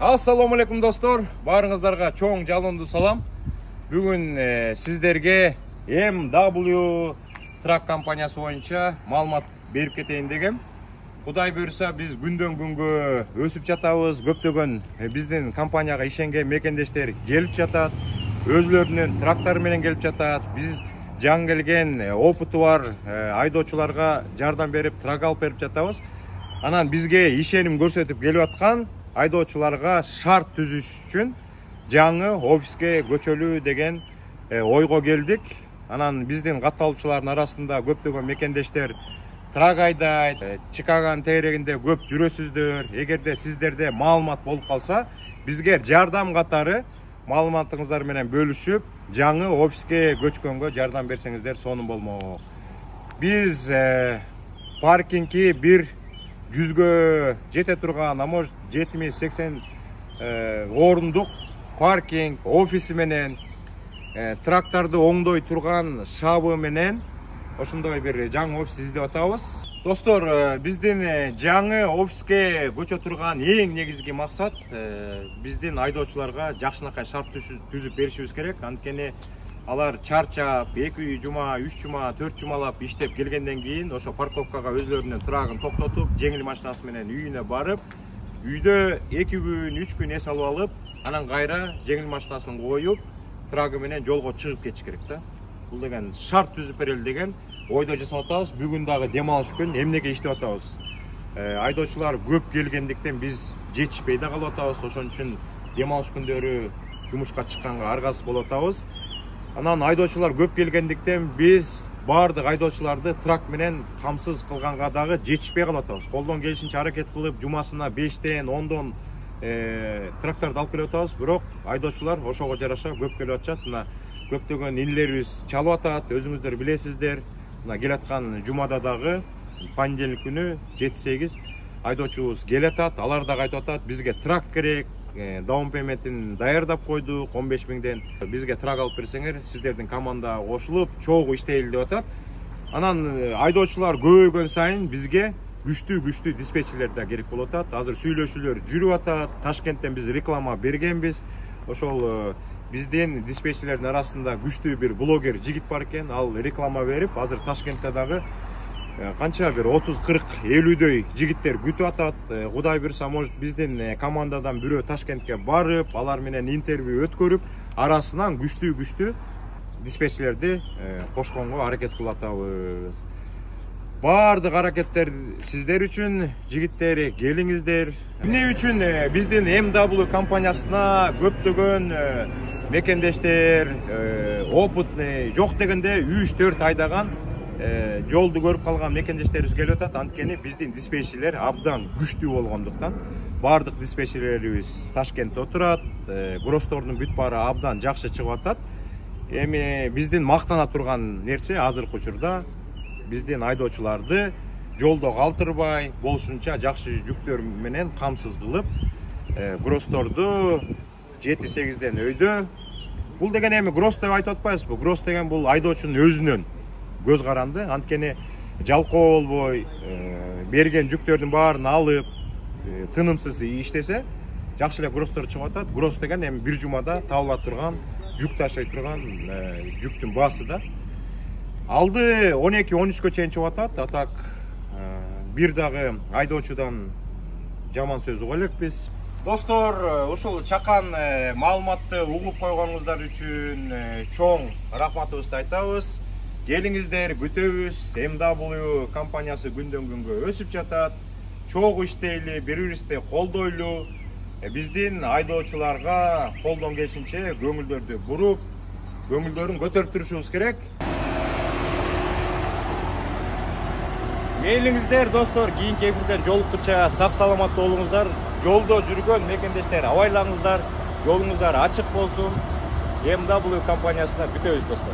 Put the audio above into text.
Assalamu алейкум достор, барыңыздарга чоң жалынды салам. Бүгүн сиздерге MW трак компаниясы боюнча маалымат берип кетейин дегем. Кудай буйрса, биз күндөн күнгө өсүп жатабыз. Көптөгөн биздин компанияга ишенген мекендештер келип жатат. Өзлөрүнүн трактары менен келип жатат. Биз жаңы келген опыты бар айдоочуларга жардам берип, трак алып берип жатабыз. Анан бизге ишеним көрсөтүп келип аткан айдоочуларга шарт түзүш үчүн жаңы офиске көчөлүү деген ойго келдик. Анан биздин катталуучулардын арасында көптөгөн мекендештер трак айдайт, Чикаганын тегерегинде көп жүрөсүздөр. Эгерде сиздерде маалымат болуп калса, бизге жардам катары маалыматыңыздар менен бөлүшүп, жаңы офиске көчкөнгө жардам берсеңиздер сонун болмок. Биз паркингки бир 100гө жете турган, а может 70-80 орундук паркинг офиси менен, трактарды оңдой турган шабы менен ошондой бир жаңы офис издеп атабыз. Достор, биздин жаңы офиске көчө турган эң негизги максат биздин айдоочуларга жакшынакай шарт түзүп беришибиз керек. Анткени алар чарчап 2 жума, 3 жума, 4 жумалап иштеп келгенден кийин ошо парковкага өзлөрүнүн трагын токтотуп, жеңил машинасы менен үйүнө барып, үйдө 2 күн, 3 күн эс алып алып, анан кайра жеңил машинасын коюп, трагы менен жолго чыгып кетиш керек да. Бул деген шарт түзүп берели деген ойдо жасап атабыз. Бүгүн дагы дем алыш күн эмнеге иштеп атабыз. Айдоочулар көп келгендиктен биз жетишпей да калып атабыз. Ошон үчүн дем алыш күндөрү жумушка чыкканга аргасыз болуп атабыз. Анан айдоочулар көп келгендиктен биз баардык айдоочуларды трак менен камсыз кылганга дагы жетишпей калып атабыз. Колдон келишинче аракет кылып, жумасына 5тен, 10дон трактарды алып келип атабыз. Бирок айдоочулар ошого жараша көп келип атышат. Мына көптөгөн инилерибиз чалып атат, өзүңүздөр билесиздер. Мына келаткан жумада дагы понедельник күнү 7-8 айдоочубуз келатат. Алар дагы айтып атат, бизге трак керек. Даун пейментин даярдап койдук 15 миңден. Бизге трак алып берсеңер, сиздердин команда кошулуп, чогуу иштейли деп атат. Анан айдоочулар көбөйгөн сайын бизге күчтүү диспетчерлер да керек болуп атат. Азыр сүйлөшүүлөр жүрүп атат. Ташкенттен биз реклама бергенбиз. Ошол биздин диспетчерлердин арасында күчтүү бир блогер жигит бар экен. Ал реклама берип, азыр Ташкентте дагы канча бир 30-40, 50дөй жигиттер күтүп атат. Кудай буйрса, может биздин командадан бирөө Ташкентке барып, алар менен интервью өткөрүп, арасынан күчтүү диспетчерлерди кошконго аракет кылып атабыз. Баардык аракеттер сиздер үчүн, жигиттер, келиңиздер. Эмне үчүн биздин MW компаниясына көптөгөн мекендештер, опытный, жок дегенде 3-4 айдаган жолду көрүп калган мекендештерибиз келип атат. Анткени биздин диспетчерлер абдан күчтүү болгондуктан баардык диспетчерлерибиз Ташкентте отурат. Гросстордун бүт баары абдан жакшы чыгып атат. Эми биздин мактана турган нерсе азыркы учурда биздин айдоочуларды жолдо калтырбай, болушунча жакшы жүктөр менен камсыз кылып, гроссторду 7-8ден өйдө. Бул деген эми гросс деп айтып атпайбызбы? Гросс деген бул айдоочунун өзүнүн көз каранды. Анткени жалкоо болбой, берген жүктөрдүн баарын алып, тынымсыз иштесе, жакшы эле гросстор чыгып атат. Гросс деген эми бир жумада табыла турган, жүк ташый турган жүктүн баасы да. Алды 12-13гө чейин чыгып атат. Атак бир дагы айдоочудан жаман сөз уга элекпиз. Достор, ушул чакан маалыматты угуп койгонуңуздар үчүн чоң рахматыбызды айтабыз. Келиңиздер, күтөбүз. MW компаниясы күндөн күнгө өсүп жатат. Чогуу иштейли, бири-бирибизди колдойлу. Биздин айдоочуларга колдон келишинче көңүлдөрдү буруп, көңүлдөрүн көтөрүп турушубуз керек. Мейлиңиздер, достор, кийинки эфирден жолуккуча сак саламат болуңуздар. Жолдо жүргөн мекендештер абайлаңыздар. Жолуңуздар ачык болсун. MW компаниясына күтөбүз, достор.